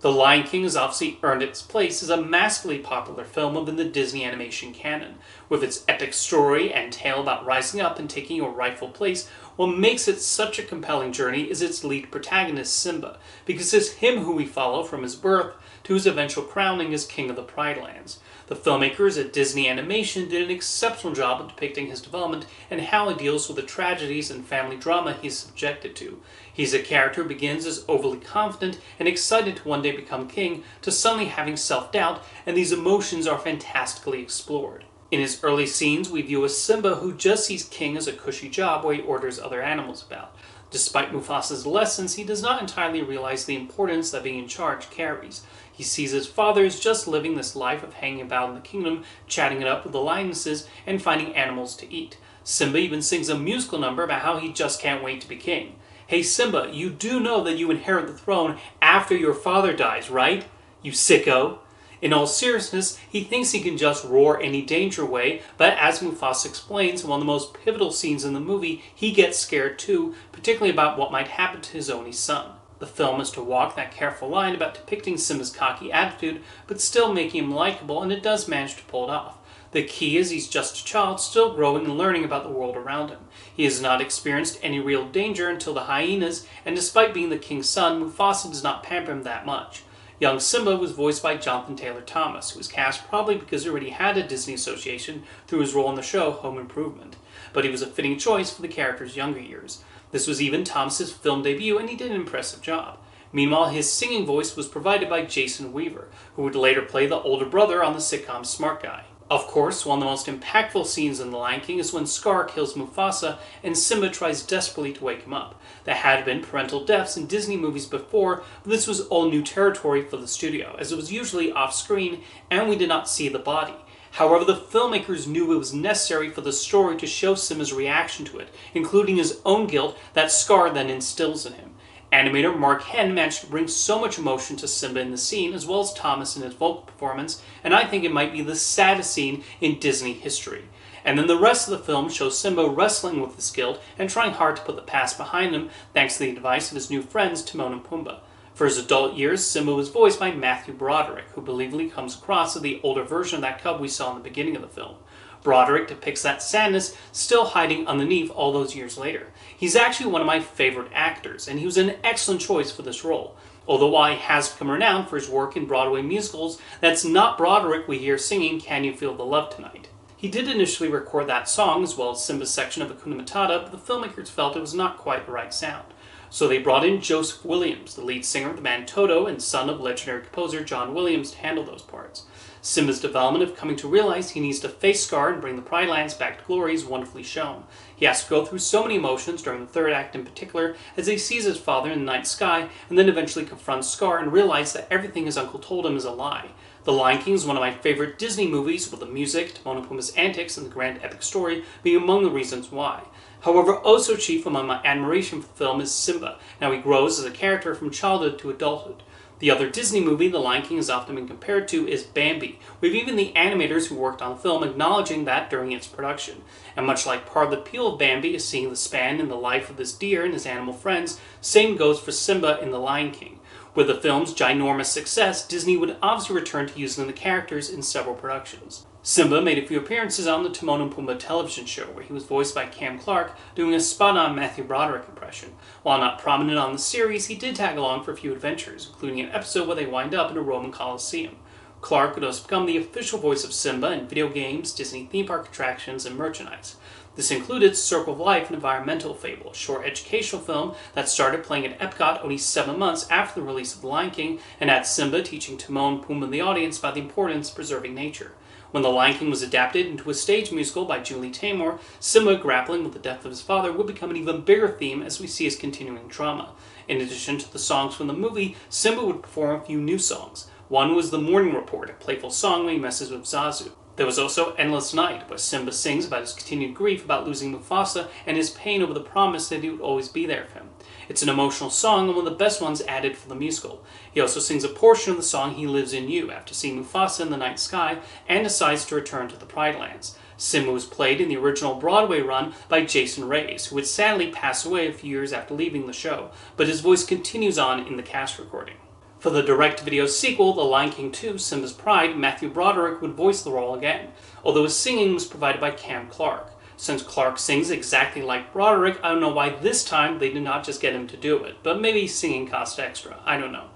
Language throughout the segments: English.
The Lion King has obviously earned its place as a massively popular film within the Disney animation canon. With its epic story and tale about rising up and taking your rightful place, what makes it such a compelling journey is its lead protagonist, Simba, because it's him who we follow from his birth to his eventual crowning as King of the Pride Lands. The filmmakers at Disney Animation did an exceptional job of depicting his development and how he deals with the tragedies and family drama he's subjected to. He's a character who begins as overly confident and excited to one day become king, to suddenly having self-doubt, and these emotions are fantastically explored. In his early scenes, we view a Simba who just sees king as a cushy job where he orders other animals about. Despite Mufasa's lessons, he does not entirely realize the importance that being in charge carries. He sees his father as just living this life of hanging about in the kingdom, chatting it up with the lionesses, and finding animals to eat. Simba even sings a musical number about how he just can't wait to be king. Hey Simba, you do know that you inherit the throne after your father dies, right? You sicko. In all seriousness, he thinks he can just roar any danger away, but as Mufasa explains in one of the most pivotal scenes in the movie, he gets scared too, particularly about what might happen to his only son. The film is to walk that careful line about depicting Simba's cocky attitude, but still making him likable, and it does manage to pull it off. The key is he's just a child, still growing and learning about the world around him. He has not experienced any real danger until the hyenas, and despite being the king's son, Mufasa does not pamper him that much. Young Simba was voiced by Jonathan Taylor Thomas, who was cast probably because he already had a Disney association through his role in the show Home Improvement, but he was a fitting choice for the character's younger years. This was even Thomas's film debut, and he did an impressive job. Meanwhile, his singing voice was provided by Jason Weaver, who would later play the older brother on the sitcom Smart Guy. Of course, one of the most impactful scenes in The Lion King is when Scar kills Mufasa and Simba tries desperately to wake him up. There had been parental deaths in Disney movies before, but this was all new territory for the studio, as it was usually off-screen and we did not see the body. However, the filmmakers knew it was necessary for the story to show Simba's reaction to it, including his own guilt that Scar then instills in him. Animator Mark Henn managed to bring so much emotion to Simba in the scene, as well as Thomas in his vocal performance, and I think it might be the saddest scene in Disney history. And then the rest of the film shows Simba wrestling with his guilt and trying hard to put the past behind him, thanks to the advice of his new friends Timon and Pumbaa. For his adult years, Simba was voiced by Matthew Broderick, who believably comes across as the older version of that cub we saw in the beginning of the film. Broderick depicts that sadness still hiding underneath all those years later. He's actually one of my favorite actors, and he was an excellent choice for this role. Although while he has become renowned for his work in Broadway musicals, that's not Broderick we hear singing Can You Feel the Love Tonight. He did initially record that song as well as Simba's section of Hakuna Matata, but the filmmakers felt it was not quite the right sound. So they brought in Joseph Williams, the lead singer of the band Toto and son of legendary composer John Williams, to handle those parts. Simba's development of coming to realize he needs to face Scar and bring the Pride Lands back to glory is wonderfully shown. He has to go through so many emotions during the third act in particular, as he sees his father in the night sky and then eventually confronts Scar and realizes that everything his uncle told him is a lie. The Lion King is one of my favorite Disney movies, with the music, Timon and Pumbaa's antics, and the grand epic story being among the reasons why. However, also chief among my admiration for the film is Simba, and how he grows as a character from childhood to adulthood. The other Disney movie The Lion King has often been compared to is Bambi, with even the animators who worked on the film acknowledging that during its production. And much like part of the appeal of Bambi is seeing the span in the life of this deer and his animal friends, same goes for Simba in The Lion King. With the film's ginormous success, Disney would obviously return to using the characters in several productions. Simba made a few appearances on the Timon and Pumbaa television show, where he was voiced by Cam Clarke, doing a spot-on Matthew Broderick impression. While not prominent on the series, he did tag along for a few adventures, including an episode where they wind up in a Roman Colosseum. Clarke would also become the official voice of Simba in video games, Disney theme park attractions, and merchandise. This included Circle of Life, an environmental fable, a short educational film that started playing at Epcot only 7 months after the release of The Lion King, and had Simba teaching Timon and Pumbaa and the audience about the importance of preserving nature. When The Lion King was adapted into a stage musical by Julie Taymor, Simba grappling with the death of his father would become an even bigger theme as we see his continuing trauma. In addition to the songs from the movie, Simba would perform a few new songs. One was The Morning Report, a playful song when he messes with Zazu. There was also Endless Night, where Simba sings about his continued grief about losing Mufasa and his pain over the promise that he would always be there for him. It's an emotional song and one of the best ones added for the musical. He also sings a portion of the song He Lives in You after seeing Mufasa in the night sky and decides to return to the Pride Lands. Simba was played in the original Broadway run by Jason Reyes, who would sadly pass away a few years after leaving the show, but his voice continues on in the cast recording. For the direct-to-video sequel, The Lion King 2, Simba's Pride, Matthew Broderick would voice the role again, although his singing was provided by Cam Clarke. Since Clarke sings exactly like Broderick, I don't know why this time they did not just get him to do it, but maybe singing cost extra, I don't know.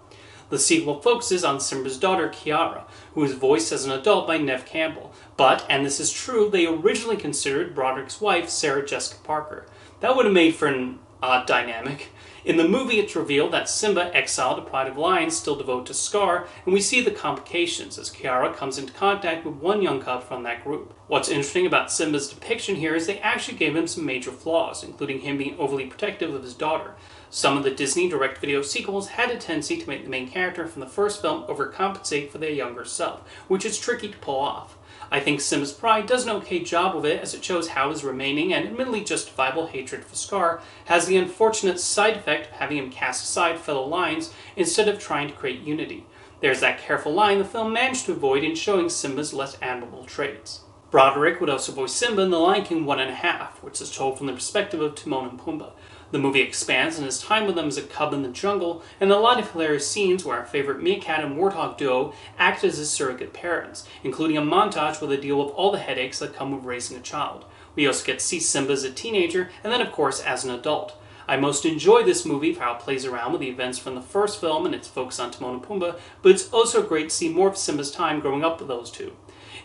The sequel focuses on Simba's daughter, Kiara, who is voiced as an adult by Neve Campbell, but, and this is true, they originally considered Broderick's wife, Sarah Jessica Parker. That would have made for an odd dynamic. In the movie, it's revealed that Simba, exiled to Pride of Lions, still devoted to Scar, and we see the complications as Kiara comes into contact with one young cub from that group. What's interesting about Simba's depiction here is they actually gave him some major flaws, including him being overly protective of his daughter. Some of the Disney direct-video sequels had a tendency to make the main character from the first film overcompensate for their younger self, which is tricky to pull off. I think Simba's Pride does an okay job of it, as it shows how his remaining and admittedly justifiable hatred for Scar has the unfortunate side effect of having him cast aside fellow lions instead of trying to create unity. There's that careful line the film managed to avoid in showing Simba's less admirable traits. Broderick would also voice Simba in The Lion King 1.5, which is told from the perspective of Timon and Pumbaa. The movie expands on his time with them as a cub in the jungle, and a lot of hilarious scenes where our favorite meerkat and warthog duo act as his surrogate parents, including a montage where they deal with all the headaches that come with raising a child. We also get to see Simba as a teenager, and then of course as an adult. I most enjoy this movie for how it plays around with the events from the first film and its focus on Timon and Pumbaa, but it's also great to see more of Simba's time growing up with those two.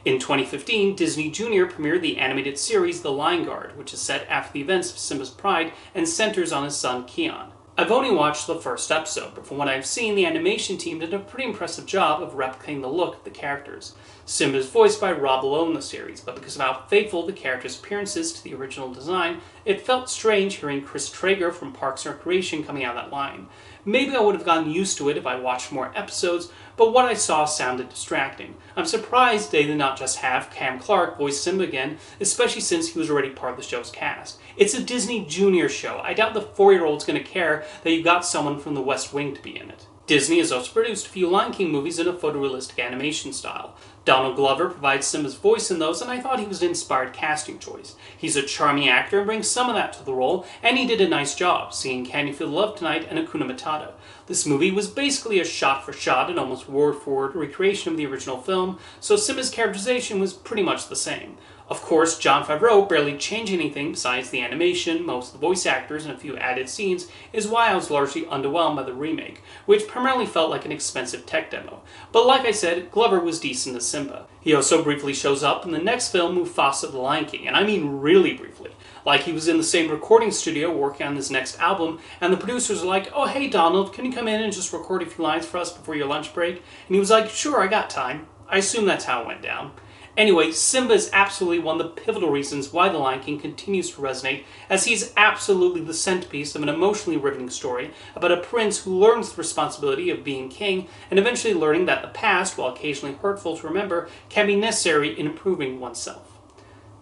In 2015, Disney Junior premiered the animated series The Lion Guard, which is set after the events of Simba's Pride and centers on his son Kion. I've only watched the first episode, but from what I've seen, the animation team did a pretty impressive job of replicating the look of the characters. Simba is voiced by Rob Lowe in the series, but because of how faithful the character's appearances to the original design, it felt strange hearing Chris Traeger from Parks and Recreation coming out of that line. Maybe I would have gotten used to it if I watched more episodes, but what I saw sounded distracting. I'm surprised they did not just have Cam Clarke voice Simba again, especially since he was already part of the show's cast. It's a Disney Junior show. I doubt the 4-year-old's going to care that you got someone from the West Wing to be in it. Disney has also produced a few Lion King movies in a photorealistic animation style. Donald Glover provides Simba's voice in those, and I thought he was an inspired casting choice. He's a charming actor and brings some of that to the role, and he did a nice job, singing Can You Feel the Love Tonight and Hakuna Matata. This movie was basically a shot-for-shot and almost word-for-word recreation of the original film, so Simba's characterization was pretty much the same. Of course, Jon Favreau barely changed anything besides the animation, most of the voice actors, and a few added scenes, is why I was largely underwhelmed by the remake, which primarily felt like an expensive tech demo. But like I said, Glover was decent as Simba. He also briefly shows up in the next film, Mufasa the Lion King, and I mean really briefly. Like he was in the same recording studio working on his next album, and the producers were like, "Oh hey Donald, can you come in and just record a few lines for us before your lunch break?" And he was like, "Sure, I got time." I assume that's how it went down. Anyway, Simba is absolutely one of the pivotal reasons why The Lion King continues to resonate, as he's absolutely the centerpiece of an emotionally riveting story about a prince who learns the responsibility of being king and eventually learning that the past, while occasionally hurtful to remember, can be necessary in improving oneself.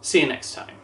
See you next time.